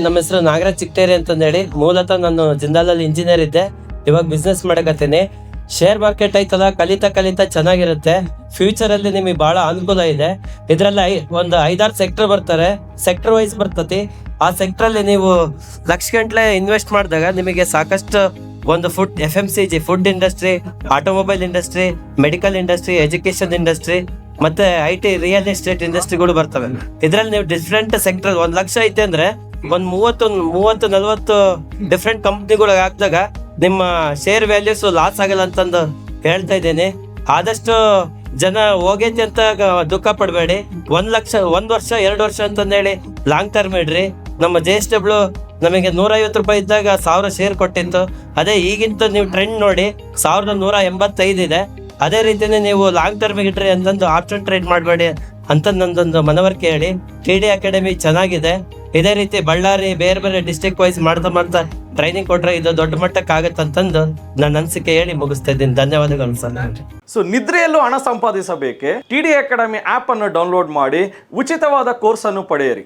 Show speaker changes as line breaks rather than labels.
ನಮ್ಮ ಹೆಸರು ನಾಗರಾಜ್ ಚಿಕ್ಟೇರಿ ಅಂತಂದೇಳಿ. ಮೂಲತಃ ನಾನು ಜಿಂದಾಲಲ್ಲಿ ಇಂಜಿನಿಯರ್ ಇದ್ದೆ. ಇವಾಗ ಬಿಸ್ನೆಸ್ ಮಾಡಕತ್ತೀನಿ. ಶೇರ್ ಮಾರ್ಕೆಟ್ ಐತಲ್ಲ, ಕಲಿತಾ ಚೆನ್ನಾಗಿರುತ್ತೆ. ಫ್ಯೂಚರ್ ಅಲ್ಲಿ ನಿಮಗೆ ಬಹಳ ಅನುಕೂಲ ಇದೆ. ಇದ್ರಲ್ಲಿ ಒಂದು 5-6 ಸೆಕ್ಟರ್ ಬರ್ತಾರೆ, ಸೆಕ್ಟರ್ ವೈಸ್ ಬರ್ತತಿ. ಆ ಸೆಕ್ಟರ್ ಅಲ್ಲಿ ನೀವು ಲಕ್ಷ ಗಂಟ್ಲೆ ಇನ್ವೆಸ್ಟ್ ಮಾಡಿದಾಗ ನಿಮಗೆ ಸಾಕಷ್ಟು ಒಂದು FMCG food industry, automobile industry, medical industry, education industry ಮತ್ತೆ IT ರಿಯಲ್ ಎಸ್ಟೇಟ್ ಇಂಡಸ್ಟ್ರಿಗಳು ಬರ್ತವೆ. ಇದ್ರಲ್ಲಿ ನೀವು ಡಿಫ್ರೆಂಟ್ ಸೆಕ್ಟರ್ 1 ಲಕ್ಷ ಐತೆ ಅಂದ್ರೆ ಒಂದು 30-40 ಡಿಫ್ರೆಂಟ್ ಕಂಪ್ನಿಗಳು ಹಾಕಿದಾಗ ನಿಮ್ಮ ಶೇರ್ ವ್ಯಾಲ್ಯೂಸ್ ಲಾಸ್ ಆಗಲ್ಲ ಅಂತಂದು ಹೇಳ್ತಾ ಇದ್ದೇನೆ. ಆದಷ್ಟು ಜನ ಹೋಗೈತಿ ಅಂತ ದುಃಖ ಪಡಬೇಡಿ. 1 ಲಕ್ಷ 1 ವರ್ಷ 2 ವರ್ಷ ಅಂತಂದೇಳಿ ಲಾಂಗ್ ಟರ್ಮ್ ಇಡ್ರಿ. ನಮ್ಮ JSW ನಮಗೆ 150 ರೂಪಾಯಿ ಇದ್ದಾಗ 1000 ಶೇರ್ ಕೊಟ್ಟಿತ್ತು. ಅದೇ ಈಗಿಂತ ನೀವು ಟ್ರೆಂಡ್ ನೋಡಿ 1185 ಇದೆ. ಅದೇ ರೀತಿನೇ ನೀವು ಲಾಂಗ್ ಟರ್ಮ್ ಇಟ್ರಿ ಅಂತಂದು ಆಪ್ಷನ್ ಟ್ರೇಡ್ ಮಾಡಬೇಡಿ ಅಂತ ನಂದೊಂದು ಮನವರಿಕೆ ಹೇಳಿ. TD ಅಕಾಡೆಮಿ ಚೆನ್ನಾಗಿದೆ. ಇದೇ ರೀತಿ ಬಳ್ಳಾರಿ ಬೇರೆ ಡಿಸ್ಟ್ರಿಕ್ಟ್ ವೈಸ್ ಮಾಡ್ತಾ ಟ್ರೈನಿಂಗ್ ಕೊಟ್ರೆ ಇದು ದೊಡ್ಡ ಮಟ್ಟಕ್ಕೆ ಆಗತ್ತಂತಂದು ನನ್ನ ಅನಿಸಿಕೆ ಹೇಳಿ ಮುಗಿಸ್ತಾ ಇದ್ದೀನಿ. ಧನ್ಯವಾದಗಳು ಸರ್.
ಸೊ ನಿದ್ರೆಯಲ್ಲೂ ಹಣ ಸಂಪಾದಿಸಬೇಕೆ? TD ಅಕಾಡೆಮಿ ಆಪ್ ಅನ್ನು ಡೌನ್ಲೋಡ್ ಮಾಡಿ ಉಚಿತವಾದ ಕೋರ್ಸ್ ಅನ್ನು ಪಡೆಯಿರಿ.